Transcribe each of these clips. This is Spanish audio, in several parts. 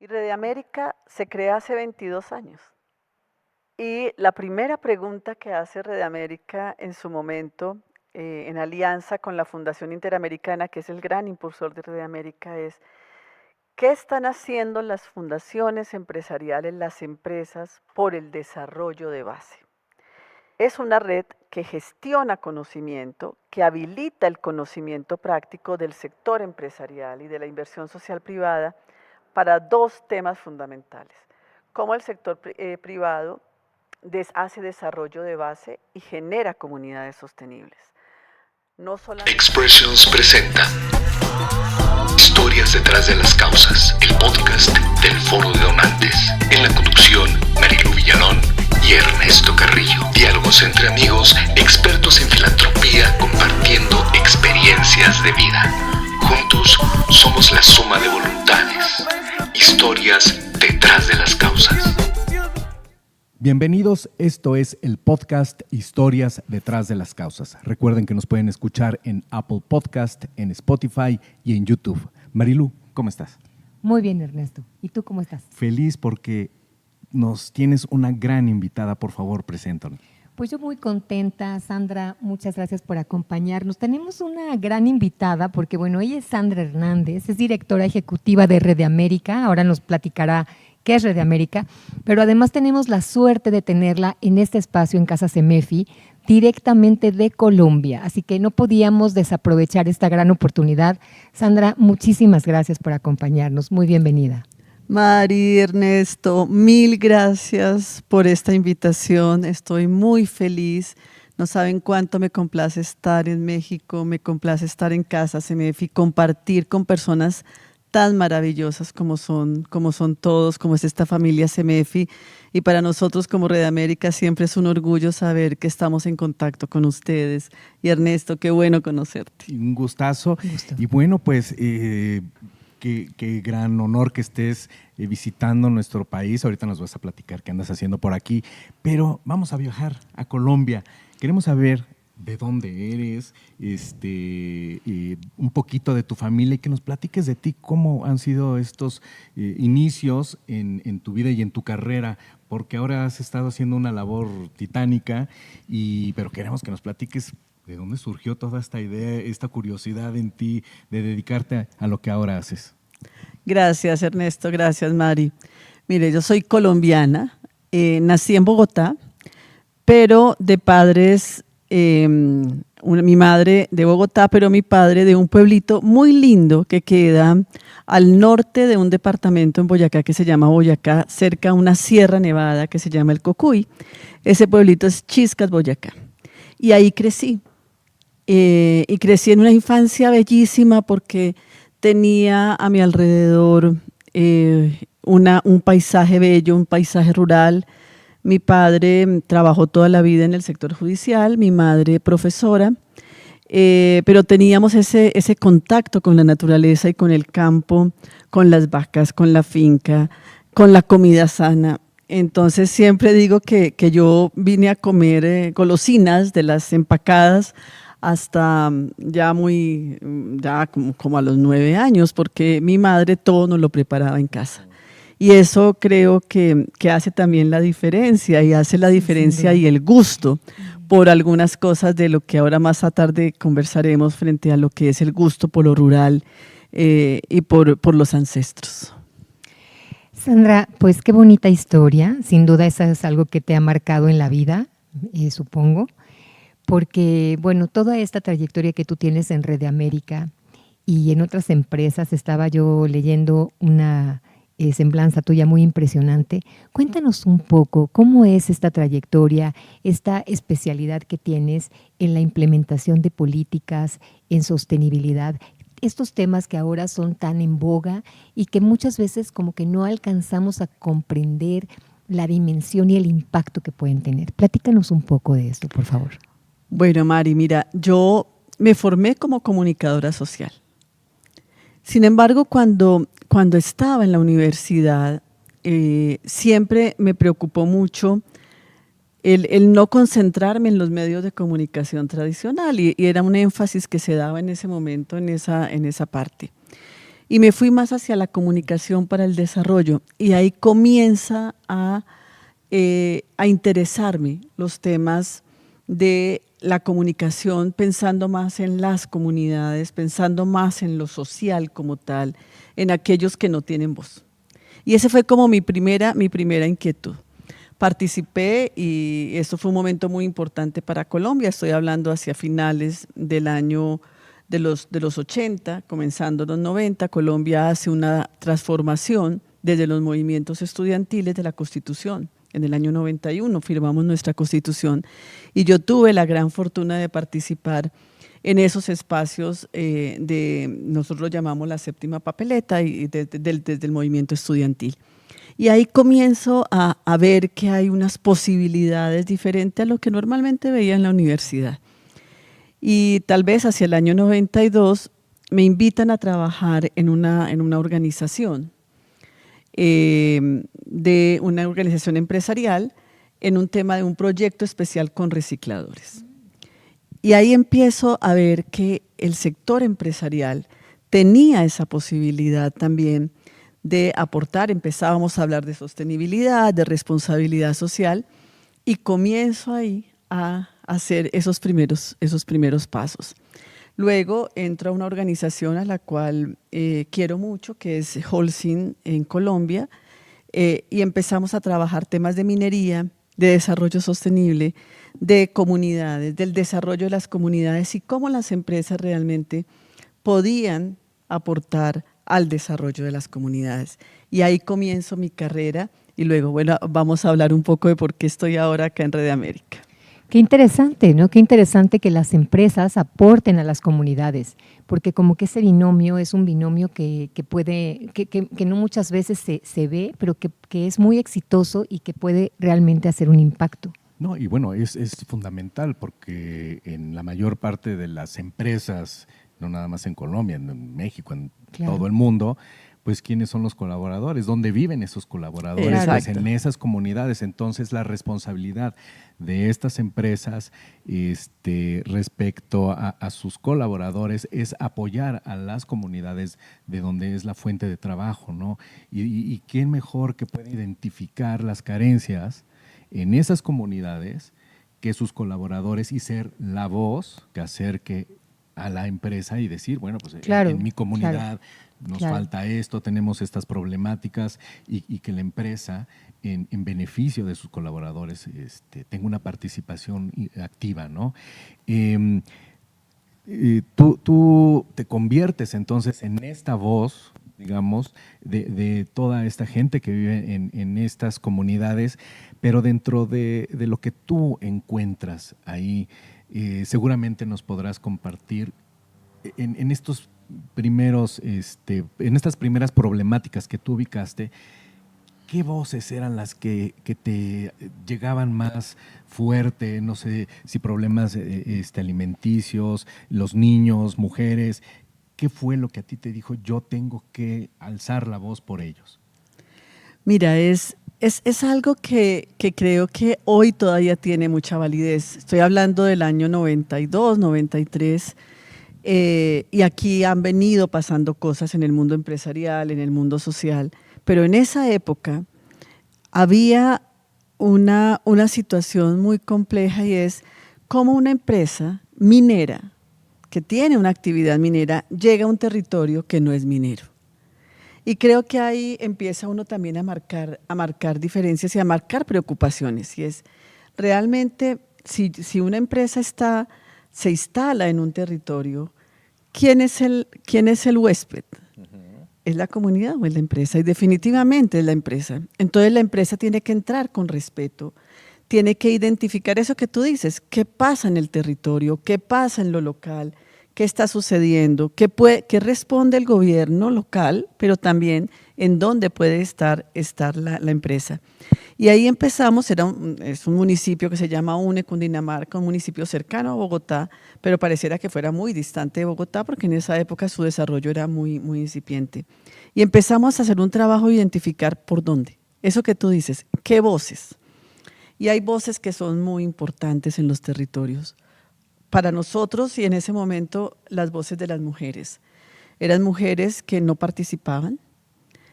Y Red América se crea hace 22 años. Y la primera pregunta que hace Red América en su momento, en alianza con la Fundación Interamericana, que es el gran impulsor de Red América, es ¿qué están haciendo las fundaciones empresariales, las empresas, por el desarrollo de base? Es una red que gestiona conocimiento, que habilita el conocimiento práctico del sector empresarial y de la inversión social privada para dos temas fundamentales: cómo el sector privado hace desarrollo de base y genera comunidades sostenibles. No solamente Expressions presenta Historias detrás de las causas, el podcast del Foro de Donantes. En la conducción, Marilu Villalón y Ernesto Carrillo. Diálogos entre amigos, expertos en filantropía, compartiendo experiencias de vida. Juntos somos la suma de voluntades. Historias detrás de las causas. Bienvenidos, esto es el podcast Historias detrás de las causas. Recuerden que nos pueden escuchar en Apple Podcast, en Spotify y en YouTube. Marilu, ¿cómo estás? Muy bien, Ernesto. ¿Y tú cómo estás? Feliz porque nos tienes una gran invitada. Por favor, preséntanos. Pues yo muy contenta, Sandra, muchas gracias por acompañarnos. Tenemos una gran invitada porque, bueno, ella es Sandra Hernández, es directora ejecutiva de Red América, ahora nos platicará qué es Red América, pero además tenemos la suerte de tenerla en este espacio en Casa Semefi, directamente de Colombia, así que no podíamos desaprovechar esta gran oportunidad. Sandra, muchísimas gracias por acompañarnos, muy bienvenida. Mari, Ernesto, mil gracias por esta invitación. Estoy muy feliz. No saben cuánto me complace estar en México, me complace estar en Casa Semefi, compartir con personas tan maravillosas como son todos, como es esta familia Semefi. Y para nosotros como Red América siempre es un orgullo saber que estamos en contacto con ustedes. Y Ernesto, qué bueno conocerte. Un gustazo. Un gusto. Y bueno, pues qué gran honor que estés visitando nuestro país. Ahorita nos vas a platicar qué andas haciendo por aquí, pero vamos a viajar a Colombia. Queremos saber de dónde eres, un poquito de tu familia y que nos platiques de ti, cómo han sido estos inicios en tu vida y en tu carrera, porque ahora has estado haciendo una labor titánica, pero queremos que nos platiques de dónde surgió toda esta idea, esta curiosidad en ti de dedicarte a lo que ahora haces. Gracias, Ernesto. Gracias, Mari. Mire, yo soy colombiana, nací en Bogotá, pero de padres, mi madre de Bogotá, pero mi padre de un pueblito muy lindo que queda al norte de un departamento en Boyacá que se llama Boyacá, cerca a una sierra nevada que se llama el Cocuy. Ese pueblito es Chiscas, Boyacá. Y ahí crecí. Y crecí en una infancia bellísima porque tenía a mi alrededor un paisaje bello, un paisaje rural. Mi padre trabajó toda la vida en el sector judicial, mi madre profesora, pero teníamos ese contacto con la naturaleza y con el campo, con las vacas, con la finca, con la comida sana. Entonces siempre digo que yo vine a comer golosinas de las empacadas hasta ya como a los 9 años, porque mi madre todo nos lo preparaba en casa. Y eso creo que hace también la diferencia, y hace la diferencia y el gusto por algunas cosas de lo que ahora más a tarde conversaremos frente a lo que es el gusto por lo rural y por los ancestros. Sandra, pues qué bonita historia, sin duda eso es algo que te ha marcado en la vida, supongo, porque bueno, toda esta trayectoria que tú tienes en Red América y en otras empresas, estaba yo leyendo una semblanza tuya muy impresionante. Cuéntanos un poco cómo es esta trayectoria, esta especialidad que tienes en la implementación de políticas, en sostenibilidad, estos temas que ahora son tan en boga y que muchas veces como que no alcanzamos a comprender la dimensión y el impacto que pueden tener. Platícanos un poco de esto, por favor. Bueno, Mari, mira, yo me formé como comunicadora social. Sin embargo, cuando estaba en la universidad, siempre me preocupó mucho el no concentrarme en los medios de comunicación tradicional y era un énfasis que se daba en ese momento, en esa parte. y me fui más hacia la comunicación para el desarrollo. Y ahí comienza a interesarme los temas de la comunicación, pensando más en las comunidades, pensando más en lo social como tal, en aquellos que no tienen voz. Y ese fue como mi primera inquietud. Participé y esto fue un momento muy importante para Colombia. Estoy hablando hacia finales del año de los 80, comenzando los 90. Colombia hace una transformación desde los movimientos estudiantiles de la Constitución. En el año 91 firmamos nuestra Constitución y yo tuve la gran fortuna de participar en esos espacios nosotros lo llamamos la séptima papeleta y desde el movimiento estudiantil. Y ahí comienzo a ver que hay unas posibilidades diferentes a lo que normalmente veía en la universidad. Y tal vez hacia el año 92 me invitan a trabajar en una organización, de una organización empresarial, en un tema de un proyecto especial con recicladores. Y ahí empiezo a ver que el sector empresarial tenía esa posibilidad también de aportar. Empezábamos a hablar de sostenibilidad, de responsabilidad social, y comienzo ahí a hacer esos primeros pasos. Luego entro a una organización a la cual quiero mucho, que es Holcim en Colombia, y empezamos a trabajar temas de minería, de desarrollo sostenible, de comunidades, del desarrollo de las comunidades y cómo las empresas realmente podían aportar al desarrollo de las comunidades. Y ahí comienzo mi carrera y luego, bueno, vamos a hablar un poco de por qué estoy ahora acá en Red América. Qué interesante, ¿no? Qué interesante que las empresas aporten a las comunidades, porque como que ese binomio es un binomio que no muchas veces se ve, pero que es muy exitoso y que puede realmente hacer un impacto. No, y bueno, es fundamental porque en la mayor parte de las empresas, no nada más en Colombia, en México, en todo el mundo, pues quiénes son los colaboradores, dónde viven esos colaboradores, pues en esas comunidades. Entonces la responsabilidad de estas empresas respecto a sus colaboradores es apoyar a las comunidades de donde es la fuente de trabajo, ¿no? Y quién mejor que puede identificar las carencias en esas comunidades que sus colaboradores y ser la voz que acerque a la empresa y decir, bueno, pues en mi comunidad nos falta esto, tenemos estas problemáticas y que la empresa en beneficio de sus colaboradores tenga una participación activa, ¿no? Tú te conviertes entonces en esta voz, digamos, de toda esta gente que vive en estas comunidades, pero dentro de lo que tú encuentras ahí, seguramente nos podrás compartir en estos primeros, en estas primeras problemáticas que tú ubicaste. ¿Qué voces eran las que te llegaban más fuerte? No sé si problemas alimenticios, los niños, mujeres. ¿Qué fue lo que a ti te dijo, yo tengo que alzar la voz por ellos? Mira, es algo que creo que hoy todavía tiene mucha validez. Estoy hablando del año 92, 93, y aquí han venido pasando cosas en el mundo empresarial, en el mundo social, pero en esa época había una situación muy compleja y es cómo una empresa minera que tiene una actividad minera llega a un territorio que no es minero. Y creo que ahí empieza uno también a marcar diferencias y a marcar preocupaciones. Y es realmente, si una empresa se instala en un territorio, ¿quién es el huésped? ¿Es la comunidad o es la empresa? Y definitivamente es la empresa. Entonces la empresa tiene que entrar con respeto, tiene que identificar eso que tú dices, qué pasa en el territorio, qué pasa en lo local, qué está sucediendo, qué responde el gobierno local, pero también en dónde puede estar la empresa. Y ahí empezamos, es un municipio que se llama UNE, Cundinamarca, un municipio cercano a Bogotá, pero pareciera que fuera muy distante de Bogotá porque en esa época su desarrollo era muy, muy incipiente. Y empezamos a hacer un trabajo de identificar por dónde. Eso que tú dices, ¿qué voces? Y hay voces que son muy importantes en los territorios. Para nosotros y en ese momento las voces de las mujeres. Eran mujeres que no participaban,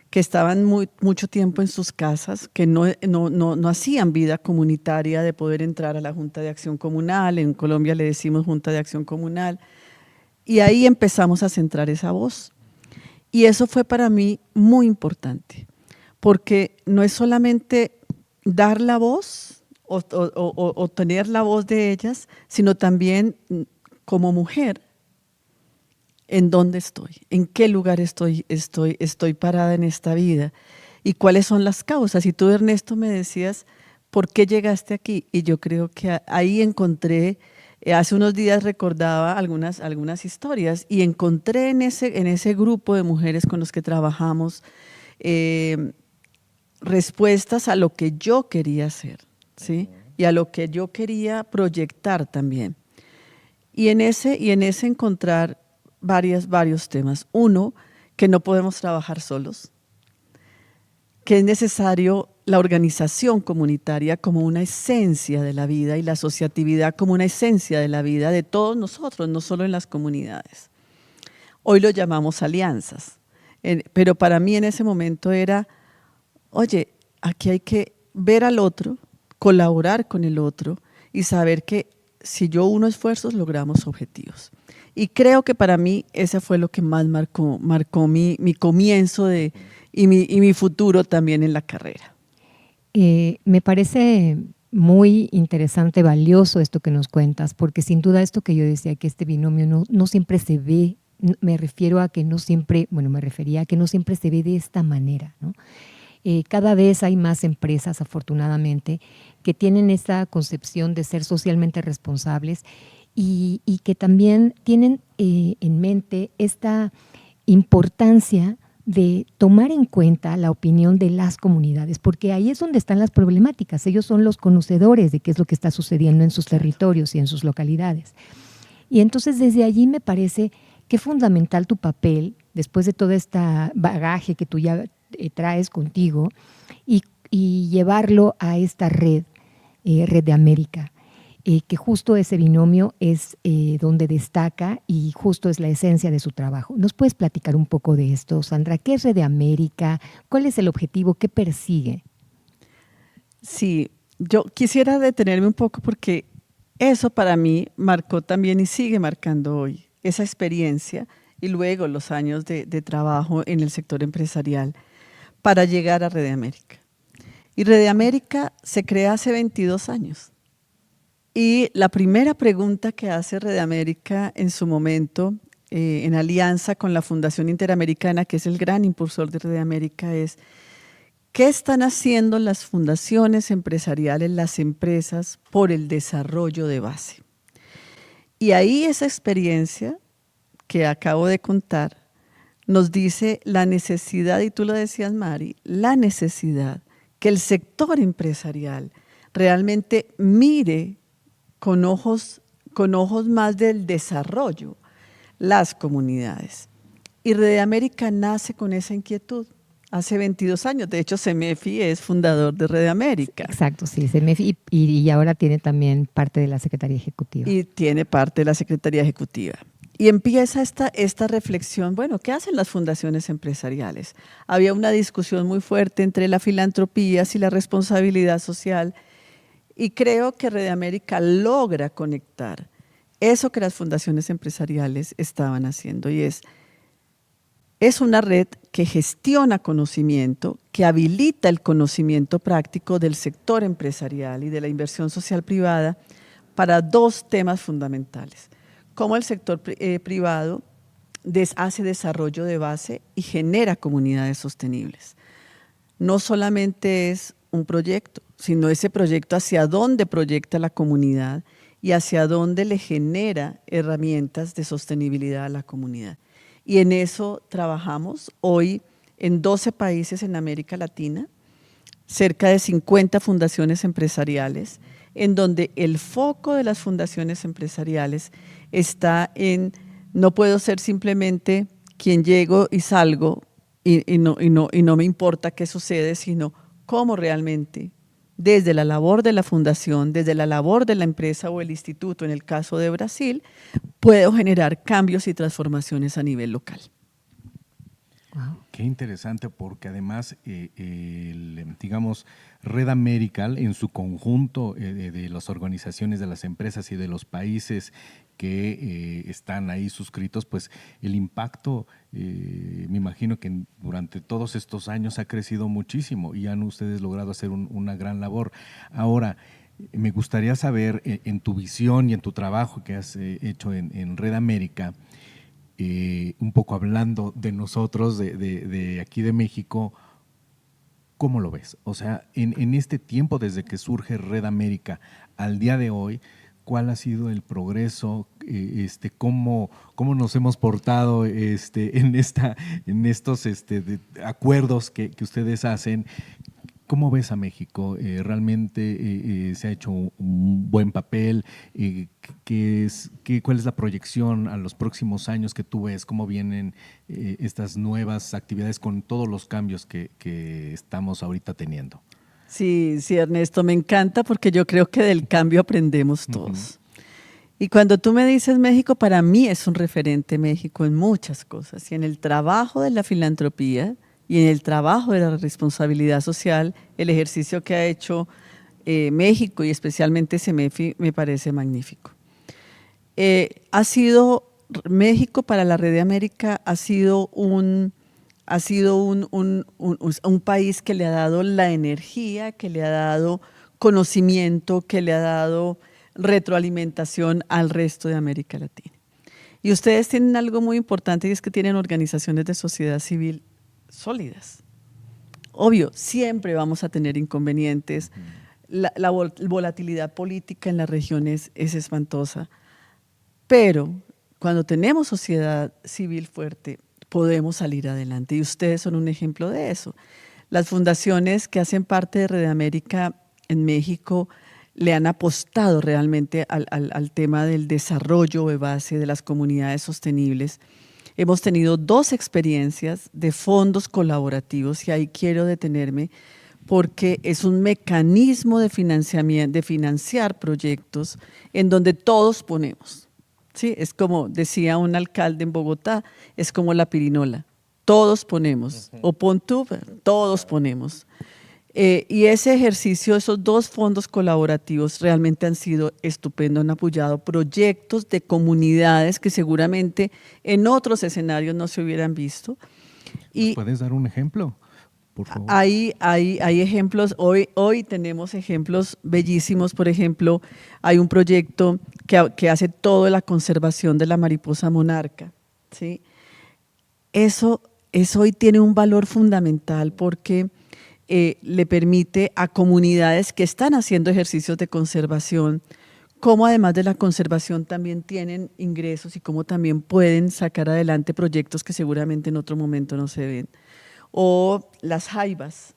que estaban mucho tiempo en sus casas, que no hacían vida comunitaria de poder entrar a la Junta de Acción Comunal. En Colombia le decimos Junta de Acción Comunal. Y ahí empezamos a centrar esa voz. Y eso fue para mí muy importante, porque no es solamente dar la voz o tener la voz de ellas, sino también como mujer, en dónde estoy, en qué lugar estoy parada en esta vida y cuáles son las causas. Y tú, Ernesto, me decías, ¿por qué llegaste aquí? Y yo creo que ahí encontré, hace unos días recordaba algunas historias y encontré en ese grupo de mujeres con los que trabajamos respuestas a lo que yo quería hacer, ¿sí? Y a lo que yo quería proyectar también. Y en ese encontrar varios temas. Uno, que no podemos trabajar solos, que es necesario la organización comunitaria como una esencia de la vida y la asociatividad como una esencia de la vida de todos nosotros, no solo en las comunidades. Hoy lo llamamos alianzas, pero para mí en ese momento era, oye, aquí hay que ver al otro, colaborar con el otro y saber que si yo uno esfuerzos logramos objetivos. Y creo que para mí ese fue lo que más marcó mi comienzo y mi futuro también en la carrera. Me parece muy interesante, valioso esto que nos cuentas, porque sin duda esto que yo decía, que este binomio no siempre se ve, me refiero a que no siempre, me refería a que no siempre se ve de esta manera, ¿no? Cada vez hay más empresas, afortunadamente, que tienen esta concepción de ser socialmente responsables y que también tienen en mente esta importancia de tomar en cuenta la opinión de las comunidades, porque ahí es donde están las problemáticas. Ellos son los conocedores de qué es lo que está sucediendo en sus territorios y en sus localidades. Y entonces desde allí me parece que es fundamental tu papel, después de todo este bagaje que tú ya traes contigo, y llevarlo a esta red de América, que justo ese binomio es donde destaca y justo es la esencia de su trabajo. ¿Nos puedes platicar un poco de esto, Sandra? ¿Qué es Red de América? ¿Cuál es el objetivo? ¿Qué persigue? Sí, yo quisiera detenerme un poco porque eso para mí marcó también y sigue marcando hoy esa experiencia y luego los años de trabajo en el sector empresarial para llegar a Red de América. Y Red de América se crea hace 22 años. Y la primera pregunta que hace Red de América en su momento, en alianza con la Fundación Interamericana, que es el gran impulsor de Red de América, es ¿qué están haciendo las fundaciones empresariales, las empresas, por el desarrollo de base? Y ahí esa experiencia que acabo de contar nos dice la necesidad, y tú lo decías, Mari, la necesidad que el sector empresarial realmente mire con ojos más del desarrollo las comunidades. Y Red de América nace con esa inquietud hace 22 años. De hecho, CEMEFI es fundador de Red de América. Exacto, sí, CEMEFI y ahora tiene también parte de la Secretaría Ejecutiva. Y tiene parte de la Secretaría Ejecutiva. Y empieza esta reflexión, bueno, ¿qué hacen las fundaciones empresariales? Había una discusión muy fuerte entre la filantropía y la responsabilidad social, y creo que Red de América logra conectar eso que las fundaciones empresariales estaban haciendo, y es una red que gestiona conocimiento, que habilita el conocimiento práctico del sector empresarial y de la inversión social privada para dos temas fundamentales. Cómo el sector privado hace desarrollo de base y genera comunidades sostenibles. No solamente es un proyecto, sino ese proyecto hacia dónde proyecta la comunidad y hacia dónde le genera herramientas de sostenibilidad a la comunidad. Y en eso trabajamos hoy en 12 países en América Latina, cerca de 50 fundaciones empresariales, en donde el foco de las fundaciones empresariales está en no puedo ser simplemente quien llego y salgo y no me importa qué sucede, sino cómo realmente desde la labor de la fundación, desde la labor de la empresa o el instituto, en el caso de Brasil, puedo generar cambios y transformaciones a nivel local. Qué interesante, porque además, digamos, Red Americal en su conjunto de las organizaciones, de las empresas y de los países que están ahí suscritos, pues el impacto, me imagino que durante todos estos años ha crecido muchísimo y han ustedes logrado hacer una gran labor. Ahora, me gustaría saber, en tu visión y en tu trabajo que has hecho en Red América, un poco hablando de nosotros, de aquí de México, ¿cómo lo ves? O sea, en este tiempo desde que surge Red América al día de hoy, ¿cuál ha sido el progreso? ¿Cómo nos hemos portado en estos acuerdos que ustedes hacen? ¿Cómo ves a México? ¿Realmente se ha hecho un buen papel? ¿Cuál es la proyección a los próximos años que tú ves? ¿Cómo vienen estas nuevas actividades con todos los cambios que estamos ahorita teniendo? Sí, sí, Ernesto, me encanta porque yo creo que del cambio aprendemos todos. Y cuando tú me dices México, para mí es un referente México en muchas cosas. Y en el trabajo de la filantropía y en el trabajo de la responsabilidad social, el ejercicio que ha hecho México y especialmente CEMEFI me parece magnífico. México para la Red de América ha sido un país que le ha dado la energía, que le ha dado conocimiento, que le ha dado retroalimentación al resto de América Latina. Y ustedes tienen algo muy importante y es que tienen organizaciones de sociedad civil sólidas. Obvio, siempre vamos a tener inconvenientes. La volatilidad política en las regiones es espantosa, pero cuando tenemos sociedad civil fuerte, podemos salir adelante y ustedes son un ejemplo de eso. Las fundaciones que hacen parte de Red América en México le han apostado realmente al tema del desarrollo de base de las comunidades sostenibles. Hemos tenido 2 experiencias de fondos colaborativos y ahí quiero detenerme porque es un mecanismo de financiamiento, de financiar proyectos en donde todos ponemos. ¿Sí? Es como decía un alcalde en Bogotá, es como la pirinola, todos ponemos, o pon tú, todos ponemos. Y ese ejercicio, esos 2 fondos colaborativos realmente han sido estupendos, han apoyado proyectos de comunidades que seguramente en otros escenarios no se hubieran visto. ¿Puedes dar un ejemplo, por favor? Hay ejemplos, hoy tenemos ejemplos bellísimos. Por ejemplo, hay un proyecto que hace toda la conservación de la mariposa monarca, ¿sí? Eso hoy tiene un valor fundamental porque le permite a comunidades que están haciendo ejercicios de conservación, cómo además de la conservación también tienen ingresos y cómo también pueden sacar adelante proyectos que seguramente en otro momento no se ven. O las jaivas,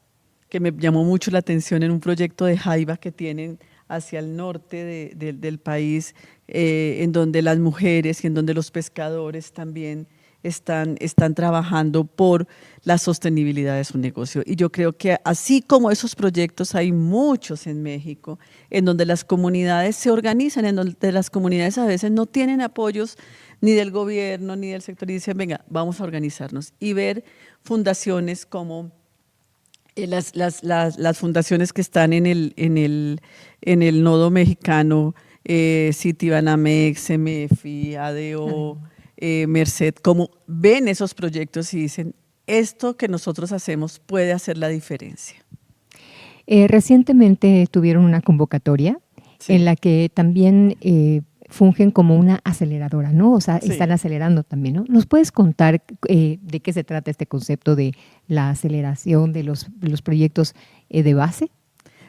que me llamó mucho la atención en un proyecto de jaiba que tienen hacia el norte del país, en donde las mujeres y en donde los pescadores también están trabajando por la sostenibilidad de su negocio. Y yo creo que así como esos proyectos hay muchos en México, en donde las comunidades se organizan, en donde las comunidades a veces no tienen apoyos ni del gobierno ni del sector y dicen, venga, vamos a organizarnos y ver fundaciones como las fundaciones que están en el nodo mexicano, Citibanamex, CEMEFI, ADO, Merced, como ven esos proyectos y dicen, esto que nosotros hacemos puede hacer la diferencia. Recientemente tuvieron una convocatoria en la que también fungen como una aceleradora, ¿no? O sea, están acelerando también, ¿no? ¿Nos puedes contar de qué se trata este concepto de la aceleración de los proyectos de base?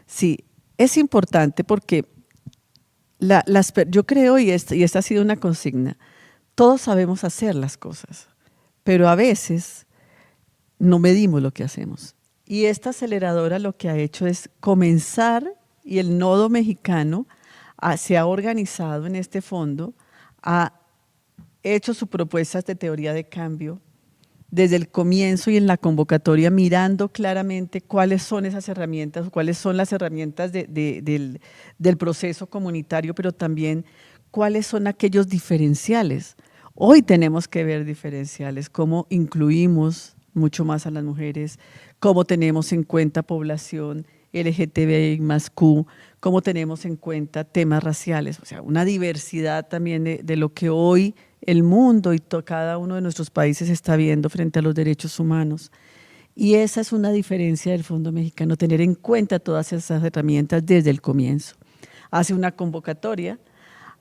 Sí, es importante porque yo creo, y esta ha sido una consigna, todos sabemos hacer las cosas, pero a veces no medimos lo que hacemos. Y esta aceleradora lo que ha hecho es comenzar, y el nodo mexicano se ha organizado en este fondo, ha hecho sus propuestas de teoría de cambio desde el comienzo y en la convocatoria, mirando claramente cuáles son esas herramientas, cuáles son las herramientas del proceso comunitario, pero también cuáles son aquellos diferenciales. Hoy tenemos que ver diferenciales, cómo incluimos mucho más a las mujeres, cómo tenemos en cuenta población LGTBI más Q, cómo tenemos en cuenta temas raciales, o sea, una diversidad también de lo que hoy el mundo y cada uno de nuestros países está viendo frente a los derechos humanos. Y esa es una diferencia del Fondo Mexicano, tener en cuenta todas esas herramientas desde el comienzo. Hace una convocatoria,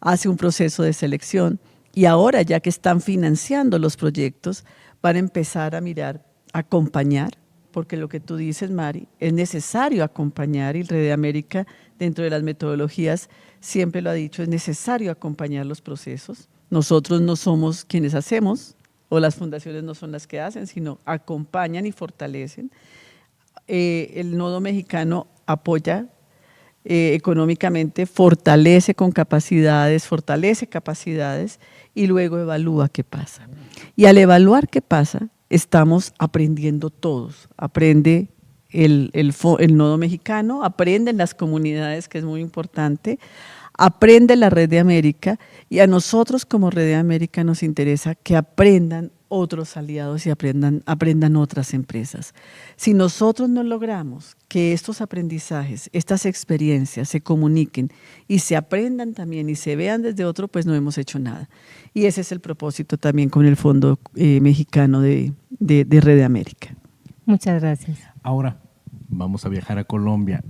hace un proceso de selección y ahora, ya que están financiando los proyectos, van a empezar a mirar, a acompañar, porque lo que tú dices, Mari, es necesario acompañar, y Red América, dentro de las metodologías, siempre lo ha dicho, es necesario acompañar los procesos. Nosotros no somos quienes hacemos, o las fundaciones no son las que hacen, sino acompañan y fortalecen. El Nodo Mexicano apoya económicamente, fortalece con capacidades, fortalece capacidades y luego evalúa qué pasa. Y al evaluar qué pasa, estamos aprendiendo todos. Aprende el Nodo Mexicano, aprenden las comunidades, que es muy importante, aprende la Red de América, y a nosotros como Red de América nos interesa que aprendan otros aliados y aprendan otras empresas. Si nosotros no logramos que estos aprendizajes, estas experiencias se comuniquen y se aprendan también y se vean desde otro, pues no hemos hecho nada. Y ese es el propósito también con el Fondo Mexicano de Red de América. Muchas gracias. Ahora vamos a viajar a Colombia.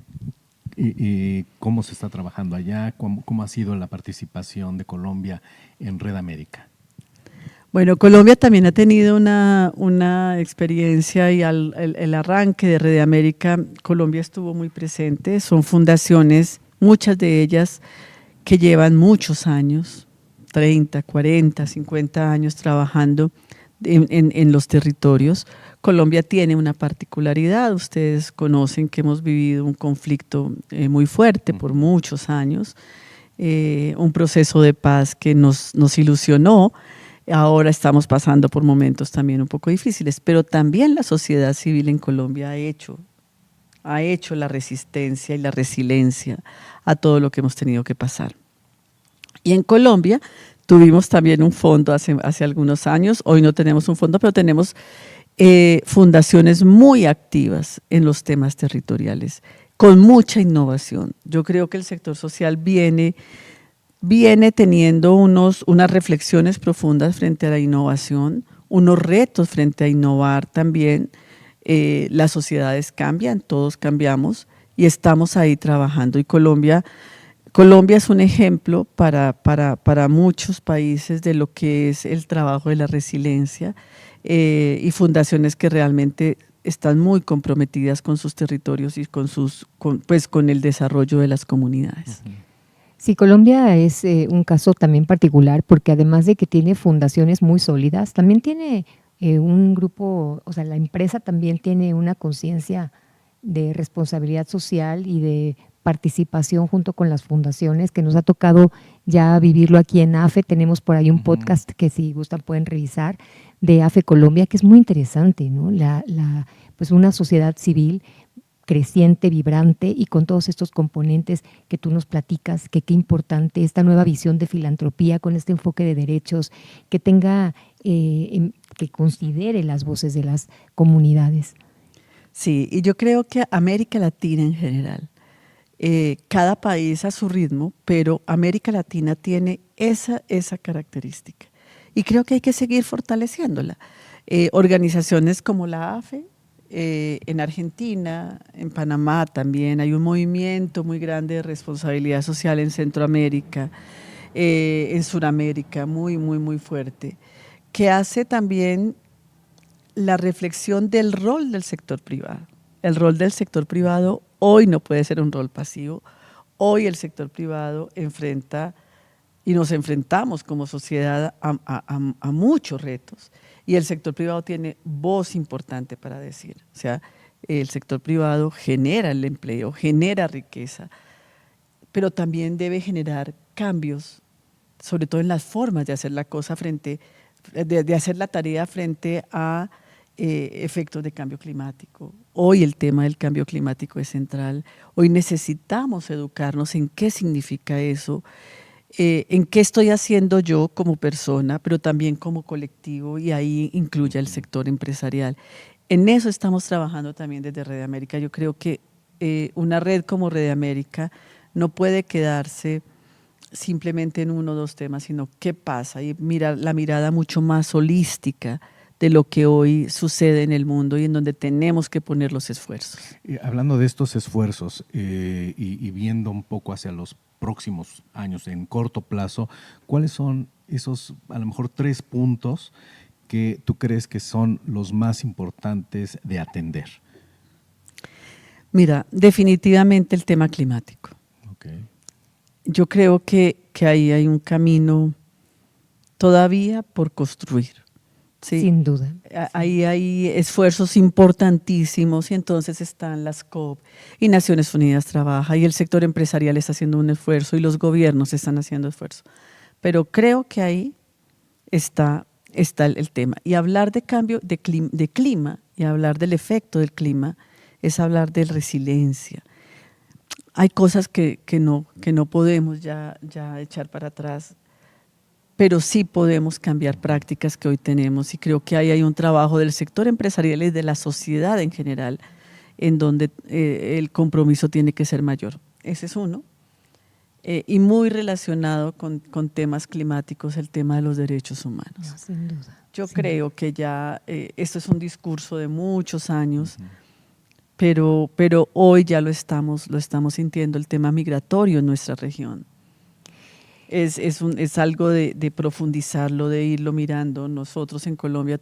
¿Cómo se está trabajando allá? ¿Cómo ha sido la participación de Colombia en Red América? Bueno, Colombia también ha tenido una experiencia, y el arranque de Red América, Colombia estuvo muy presente. Son fundaciones, muchas de ellas que llevan muchos años, 30, 40, 50 años trabajando en los territorios. Colombia tiene una particularidad, ustedes conocen que hemos vivido un conflicto muy fuerte por muchos años, un proceso de paz que nos ilusionó. Ahora estamos pasando por momentos también un poco difíciles, pero también la sociedad civil en Colombia ha hecho la resistencia y la resiliencia a todo lo que hemos tenido que pasar. Y en Colombia tuvimos también un fondo hace algunos años. Hoy no tenemos un fondo, pero tenemos fundaciones muy activas en los temas territoriales, con mucha innovación. Yo creo que el sector social viene teniendo unas reflexiones profundas frente a la innovación, unos retos frente a innovar también. Las sociedades cambian, todos cambiamos y estamos ahí trabajando. Y Colombia es un ejemplo para muchos países de lo que es el trabajo de la resiliencia, y fundaciones que realmente están muy comprometidas con sus territorios y con el desarrollo de las comunidades. Sí, Colombia es un caso también particular porque además de que tiene fundaciones muy sólidas, también tiene un grupo, o sea, la empresa también tiene una conciencia de responsabilidad social y de participación junto con las fundaciones, que nos ha tocado ya vivirlo aquí en AFE. Tenemos por ahí un podcast que si gustan pueden revisar, de AFE Colombia, que es muy interesante, ¿no? Pues una sociedad civil creciente, vibrante y con todos estos componentes que tú nos platicas, que qué importante esta nueva visión de filantropía con este enfoque de derechos, que tenga, que considere las voces de las comunidades. Sí, y yo creo que América Latina en general, cada país a su ritmo, pero América Latina tiene esa característica y creo que hay que seguir fortaleciéndola. Organizaciones como la AFE, en Argentina, en Panamá también hay un movimiento muy grande de responsabilidad social en Centroamérica, en Sudamérica, muy, muy, muy fuerte, que hace también la reflexión del rol del sector privado. El rol del sector privado hoy no puede ser un rol pasivo. Hoy el sector privado enfrenta y nos enfrentamos como sociedad a muchos retos, y el sector privado tiene voz importante para decir. O sea, el sector privado genera el empleo, genera riqueza, pero también debe generar cambios, sobre todo en las formas de hacer la cosa de hacer la tarea frente a efectos de cambio climático. Hoy el tema del cambio climático es central. Hoy necesitamos educarnos en qué significa eso. en qué estoy haciendo yo como persona, pero también como colectivo, y ahí incluye el sector empresarial. En eso estamos trabajando también desde Red América. Yo creo que una red como Red América no puede quedarse simplemente en uno o dos temas, sino qué pasa y mirar la mirada mucho más holística de lo que hoy sucede en el mundo y en donde tenemos que poner los esfuerzos. Hablando de estos esfuerzos y viendo un poco hacia los próximos años, en corto plazo, ¿cuáles son esos, a lo mejor, 3 puntos que tú crees que son los más importantes de atender? Mira, definitivamente el tema climático. Okay. Yo creo que ahí hay un camino todavía por construir. ¿Sí? Sin duda. Ahí hay esfuerzos importantísimos y entonces están las COP y Naciones Unidas trabaja y el sector empresarial está haciendo un esfuerzo y los gobiernos están haciendo esfuerzo. Pero creo que ahí está el tema. Y hablar de cambio de clima y hablar del efecto del clima es hablar de resiliencia. Hay cosas que no podemos ya echar para atrás, pero sí podemos cambiar prácticas que hoy tenemos y creo que ahí hay un trabajo del sector empresarial y de la sociedad en general en donde el compromiso tiene que ser mayor. Ese es uno. Y muy relacionado con temas climáticos, el tema de los derechos humanos. No, sin duda. Yo creo que ya esto es un discurso de muchos años, pero hoy ya lo estamos sintiendo, el tema migratorio en nuestra región. Es algo de profundizarlo, de irlo mirando. Nosotros en Colombia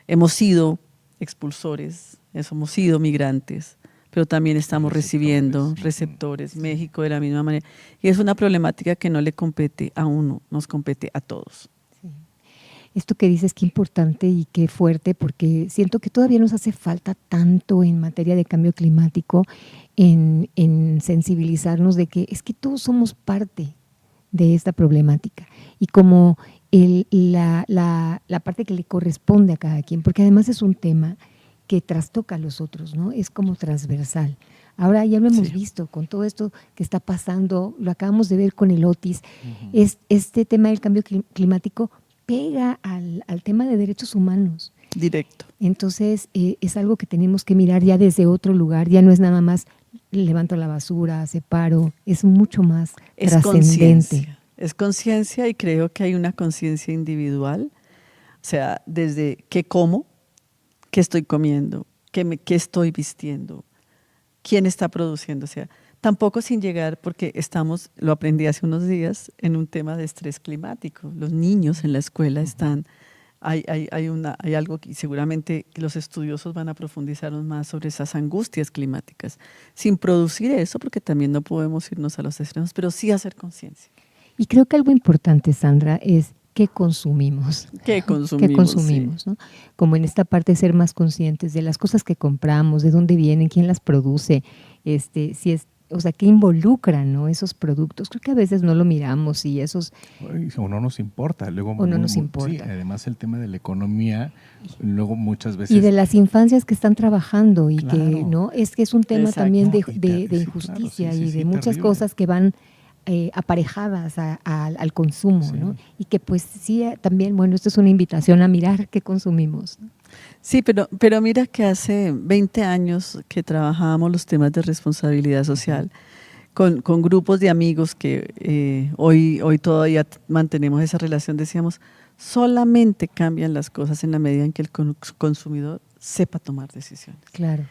hemos sido expulsores, hemos sido migrantes, pero también estamos recibiendo receptores. México de la misma manera. Y es una problemática que no le compete a uno, nos compete a todos. Sí. Esto que dices, qué importante y qué fuerte, porque siento que todavía nos hace falta tanto en materia de cambio climático, en sensibilizarnos de que es que todos somos parte de esta problemática y como la parte que le corresponde a cada quien, porque además es un tema que trastoca a los otros, ¿no? Es como transversal. Ahora ya lo hemos visto con todo esto que está pasando, lo acabamos de ver con el Otis, este tema del cambio climático pega al tema de derechos humanos. Directo. Entonces es algo que tenemos que mirar ya desde otro lugar, ya no es nada más levanto la basura, separo, es mucho más trascendente. Es conciencia y creo que hay una conciencia individual, o sea, desde qué como, qué estoy comiendo, qué estoy vistiendo, quién está produciendo, o sea, tampoco sin llegar, porque lo aprendí hace unos días, en un tema de estrés climático. Los niños en la escuela están... Hay algo que seguramente los estudiosos van a profundizar más sobre esas angustias climáticas, sin producir eso, porque también no podemos irnos a los extremos, pero sí hacer conciencia. Y creo que algo importante, Sandra, es qué consumimos. ¿Qué consumimos? Sí. ¿No? Como en esta parte ser más conscientes de las cosas que compramos, de dónde vienen, quién las produce, si es, o sea, qué involucran, ¿no? Esos productos. Creo que a veces no lo miramos y esos... O no nos importa. Luego, o no nos importa. Sí, además el tema de la economía, luego muchas veces... Y de las infancias que están trabajando y claro. que, ¿no? Es que es un tema también de injusticia claro, y de muchas terrible. cosas que van aparejadas al consumo, Sí. ¿no? Y que pues sí, también, bueno, esto es una invitación a mirar qué consumimos, ¿no? Sí, pero mira que hace 20 años que trabajábamos los temas de responsabilidad social con grupos de amigos que hoy todavía mantenemos esa relación, decíamos, solamente cambian las cosas en la medida en que el consumidor sepa tomar decisiones. Claro.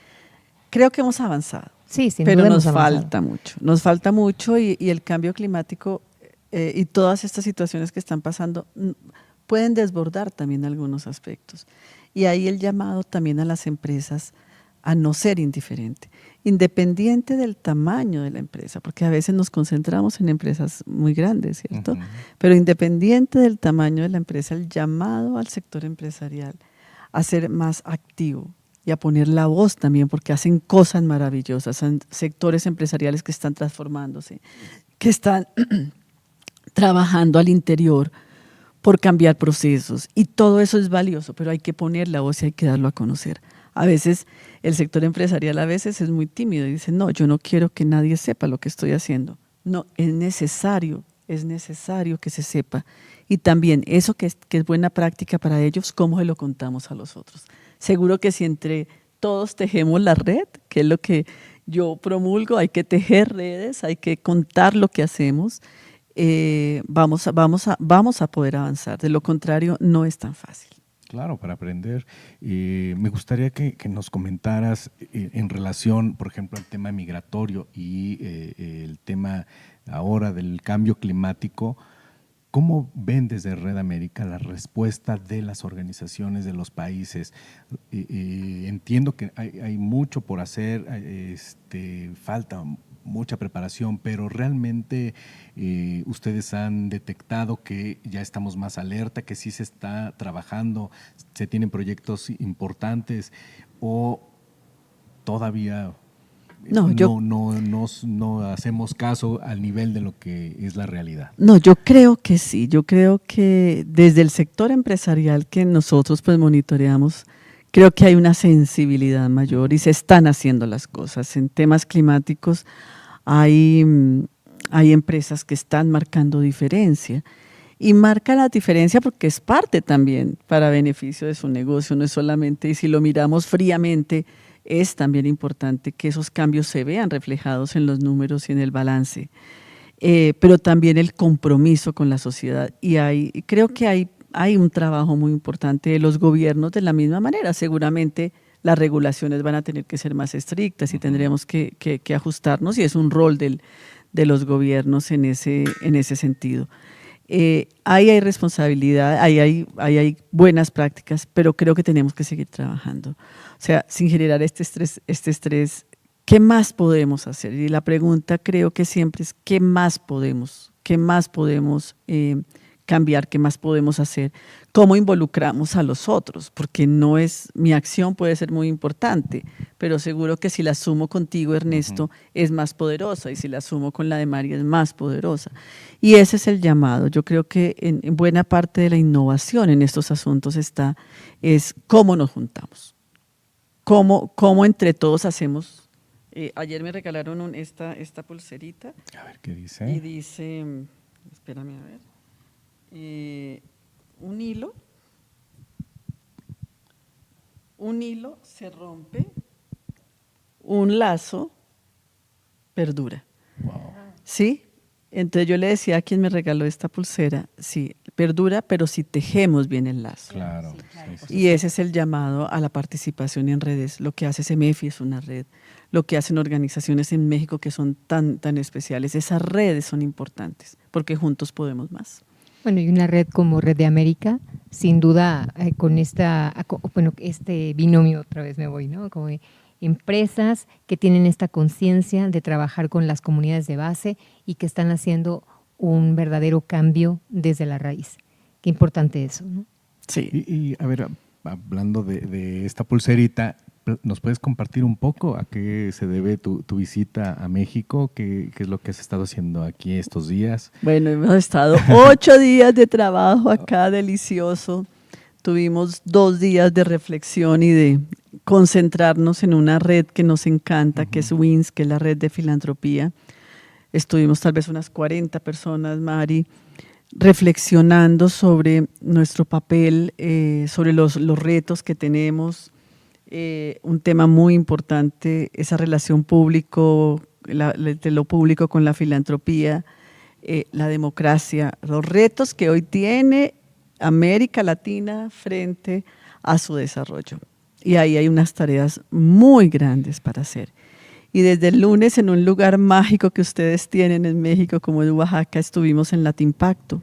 Creo que hemos avanzado, Sí, sin pero duda nos hemos avanzado. falta mucho. Nos falta mucho y el cambio climático y todas estas situaciones que están pasando pueden desbordar también algunos aspectos. Y ahí el llamado también a las empresas a no ser indiferente, independiente del tamaño de la empresa, porque a veces nos concentramos en empresas muy grandes, ¿cierto? Pero independiente del tamaño de la empresa, el llamado al sector empresarial a ser más activo y a poner la voz también, porque hacen cosas maravillosas, son sectores empresariales que están transformándose, que están trabajando al interior por cambiar procesos y todo eso es valioso, pero hay que poner la voz y hay que darlo a conocer. A veces el sector empresarial es muy tímido y dice, no, yo no quiero que nadie sepa lo que estoy haciendo. No, es necesario es necesario que se sepa. Y también eso que es buena práctica para ellos, cómo se lo contamos a los otros. Seguro que si entre todos tejemos la red, que es lo que yo promulgo, hay que tejer redes, hay que contar lo que hacemos, vamos a poder avanzar. De lo contrario, no es tan fácil. Claro, para aprender. Me gustaría que nos comentaras en relación, por ejemplo, al tema migratorio y el tema ahora del cambio climático. ¿Cómo ven desde Red América la respuesta de las organizaciones de los países? Entiendo que hay mucho por hacer, falta mucha preparación, pero realmente ustedes han detectado que ya estamos más alerta, que sí se está trabajando, se tienen proyectos importantes, o todavía no hacemos caso al nivel de lo que es la realidad. No, yo creo que sí. Yo creo que desde el sector empresarial que nosotros pues monitoreamos, creo que hay una sensibilidad mayor y se están haciendo las cosas. En temas climáticos hay empresas que están marcando diferencia. Y marca la diferencia porque es parte también para beneficio de su negocio, no es solamente, y si lo miramos fríamente, es también importante que esos cambios se vean reflejados en los números y en el balance, pero también el compromiso con la sociedad. Y creo que hay un trabajo muy importante de los gobiernos de la misma manera. Seguramente las regulaciones van a tener que ser más estrictas y tendremos que ajustarnos, y es un rol de los gobiernos en ese sentido. Ahí hay responsabilidad, ahí hay buenas prácticas, pero creo que tenemos que seguir trabajando. O sea, sin generar este estrés, ¿qué más podemos hacer? Y la pregunta creo que siempre es ¿qué más podemos cambiar? ¿Qué más podemos hacer? ¿Cómo involucramos a los otros? Porque mi acción puede ser muy importante, pero seguro que si la sumo contigo, Ernesto, es más poderosa, y si la sumo con la de Mari es más poderosa. Y ese es el llamado. Yo creo que en buena parte de la innovación en estos asuntos es cómo nos juntamos, cómo entre todos hacemos. Ayer me regalaron esta pulserita. A ver, ¿qué dice? Y dice, espérame a ver. Un hilo se rompe, un lazo perdura. Wow. ¿Sí? Entonces yo le decía a quien me regaló esta pulsera, sí, perdura, pero si tejemos bien el lazo. Claro. Sí. Y ese es el llamado a la participación en redes. Lo que hace CEMEFI es una red. Lo que hacen organizaciones en México que son tan especiales. Esas redes son importantes porque juntos podemos más. Bueno, y una red como Red de América, sin duda, con este binomio, otra vez me voy, ¿no? Como empresas que tienen esta conciencia de trabajar con las comunidades de base y que están haciendo un verdadero cambio desde la raíz. Qué importante eso, ¿no? Sí. Y a ver, hablando de esta pulserita, ¿nos puedes compartir un poco a qué se debe tu visita a México? ¿Qué es lo que has estado haciendo aquí estos días? Bueno, hemos estado 8 días de trabajo acá, delicioso. Tuvimos 2 días de reflexión y de concentrarnos en una red que nos encanta, que es WINS, que es la red de filantropía. Estuvimos tal vez unas 40 personas, Mari, reflexionando sobre nuestro papel, sobre los retos que tenemos. Un tema muy importante, esa relación de lo público con la filantropía, la democracia, los retos que hoy tiene América Latina frente a su desarrollo. Y ahí hay unas tareas muy grandes para hacer. Y desde el lunes, en un lugar mágico que ustedes tienen en México, como en Oaxaca, estuvimos en Latimpacto,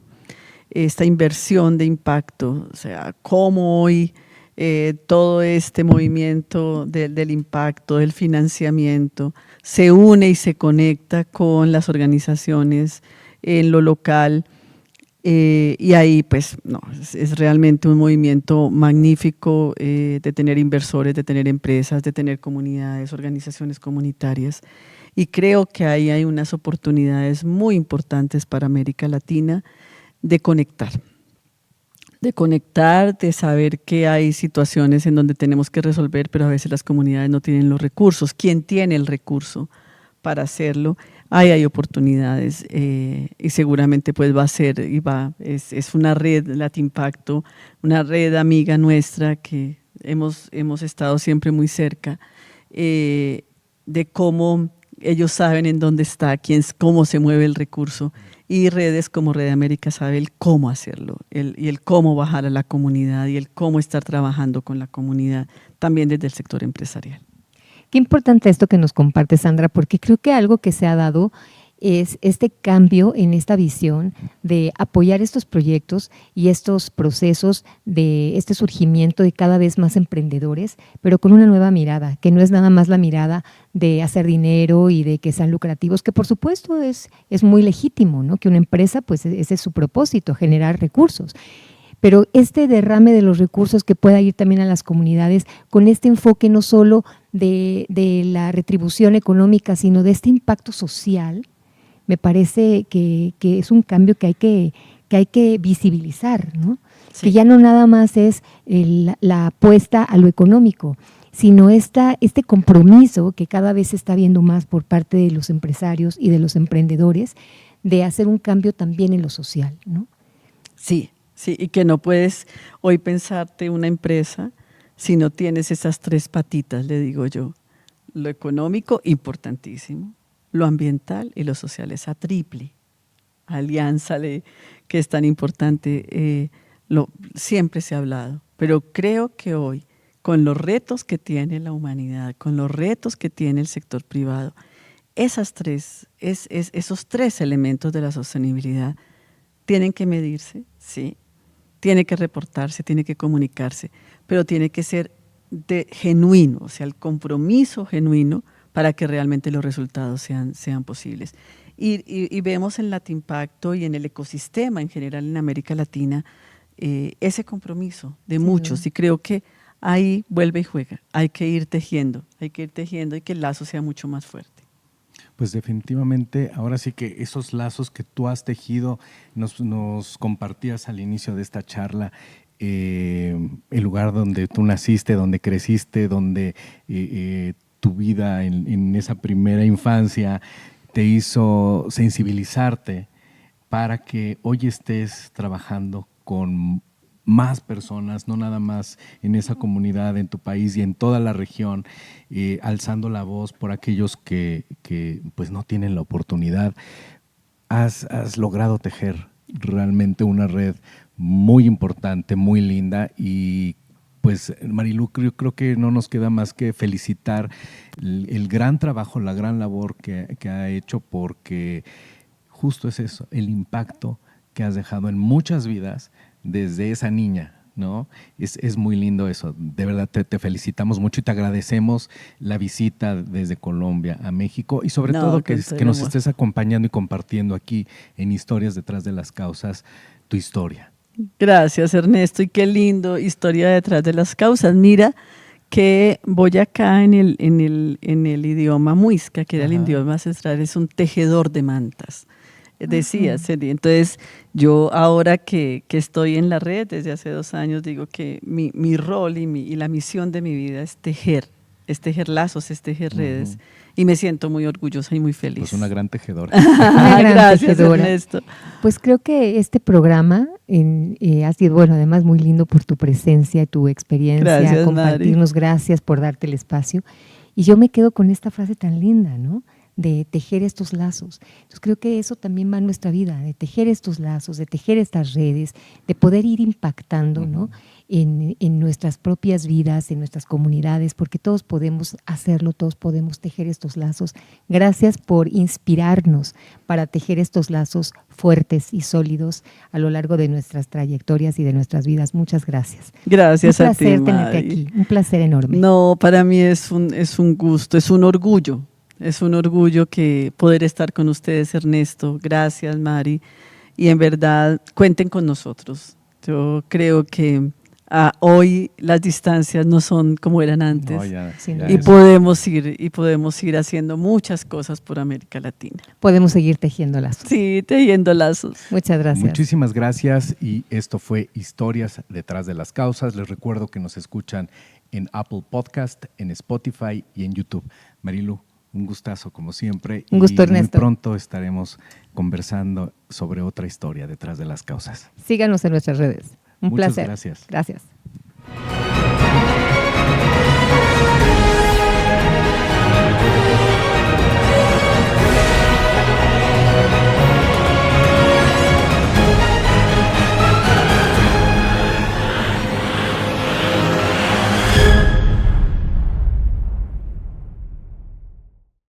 esta inversión de impacto, o sea, cómo hoy todo este movimiento del impacto, del financiamiento, se une y se conecta con las organizaciones en lo local. Y ahí, pues, no, es realmente un movimiento magnífico de tener inversores, de tener empresas, de tener comunidades, organizaciones comunitarias. Y creo que ahí hay unas oportunidades muy importantes para América Latina de conectar, de saber que hay situaciones en donde tenemos que resolver, pero a veces las comunidades no tienen los recursos. ¿Quién tiene el recurso para hacerlo? hay oportunidades y seguramente pues va a ser es una red Latimpacto, una red amiga nuestra que hemos estado siempre muy cerca de cómo ellos saben en dónde está, cómo se mueve el recurso, y redes como Red América sabe el cómo hacerlo, y el cómo bajar a la comunidad y el cómo estar trabajando con la comunidad, también desde el sector empresarial. Qué importante esto que nos comparte, Sandra, porque creo que algo que se ha dado es este cambio en esta visión de apoyar estos proyectos y estos procesos de este surgimiento de cada vez más emprendedores, pero con una nueva mirada, que no es nada más la mirada de hacer dinero y de que sean lucrativos, que por supuesto es muy legítimo, ¿no? Que una empresa, pues ese es su propósito, generar recursos. Pero este derrame de los recursos que pueda ir también a las comunidades con este enfoque no solo de la retribución económica, sino de este impacto social, me parece que es un cambio que hay que visibilizar, ¿no? Sí. Que ya no nada más es la apuesta a lo económico, sino este compromiso que cada vez se está viendo más por parte de los empresarios y de los emprendedores de hacer un cambio también en lo social, ¿no? Sí. Sí, y que no puedes hoy pensarte una empresa si no tienes esas 3 patitas, le digo yo. Lo económico, importantísimo, lo ambiental y lo social, esa triple alianza que es tan importante, siempre se ha hablado. Pero creo que hoy, con los retos que tiene la humanidad, con los retos que tiene el sector privado, esos 3 elementos de la sostenibilidad tienen que medirse, sí. Tiene que reportarse, tiene que comunicarse, pero tiene que ser genuino, o sea, el compromiso genuino para que realmente los resultados sean posibles. Y vemos en Latimpacto y en el ecosistema en general en América Latina ese compromiso de muchos, y creo que ahí vuelve y juega. Hay que ir tejiendo y que el lazo sea mucho más fuerte. Pues definitivamente, ahora sí que esos lazos que tú has tejido, nos compartías al inicio de esta charla, el lugar donde tú naciste, donde creciste, donde tu vida en esa primera infancia te hizo sensibilizarte para que hoy estés trabajando con más personas, no nada más en esa comunidad, en tu país y en toda la región, alzando la voz por aquellos que pues no tienen la oportunidad. Has logrado tejer realmente una red muy importante, muy linda, y pues Marilú, yo creo que no nos queda más que felicitar el gran trabajo, la gran labor que ha hecho, porque justo es eso, el impacto que has dejado en muchas vidas desde esa niña, ¿no? Es muy lindo eso. De verdad te felicitamos mucho y te agradecemos la visita desde Colombia a México, y sobre todo que nos estés acompañando y compartiendo aquí en Historias Detrás de las Causas tu historia. Gracias, Ernesto, y qué lindo, Historia Detrás de las Causas. Mira que Boyacá en el idioma muisca, que era el idioma ancestral, es un tejedor de mantas. Decía, entonces yo ahora que estoy en la red desde hace 2 años, digo que mi rol y la misión de mi vida es tejer lazos, es tejer redes, y me siento muy orgullosa y muy feliz. Pues una gran tejedora. Gracias, Ernesto. Pues creo que este programa ha sido, bueno, además muy lindo por tu presencia, tu experiencia, gracias, compartirnos, Mari. Gracias por darte el espacio. Y yo me quedo con esta frase tan linda, ¿no? De tejer estos lazos. Entonces creo que eso también va en nuestra vida, de tejer estos lazos, de tejer estas redes, de poder ir impactando, ¿no? en nuestras propias vidas, en nuestras comunidades, porque todos podemos hacerlo, todos podemos tejer estos lazos. Gracias por inspirarnos para tejer estos lazos fuertes y sólidos a lo largo de nuestras trayectorias y de nuestras vidas. Muchas gracias. Gracias a ti, Un placer tenerte aquí, un placer enorme. No, para mí es un gusto, es un orgullo. Es un orgullo que poder estar con ustedes, Ernesto. Gracias, Mari. Y en verdad, cuenten con nosotros. Yo creo que hoy las distancias no son como eran antes. No, ya podemos ir haciendo muchas cosas por América Latina. Podemos seguir tejiendo lazos. Sí, tejiendo lazos. Muchas gracias. Muchísimas gracias, y esto fue Historias Detrás de las Causas. Les recuerdo que nos escuchan en Apple Podcast, en Spotify y en YouTube. Marilú, un gustazo como siempre. Un gusto, y Ernesto. Muy pronto estaremos conversando sobre otra historia detrás de las causas. Síganos en nuestras redes. Un Muchas placer. gracias. Gracias.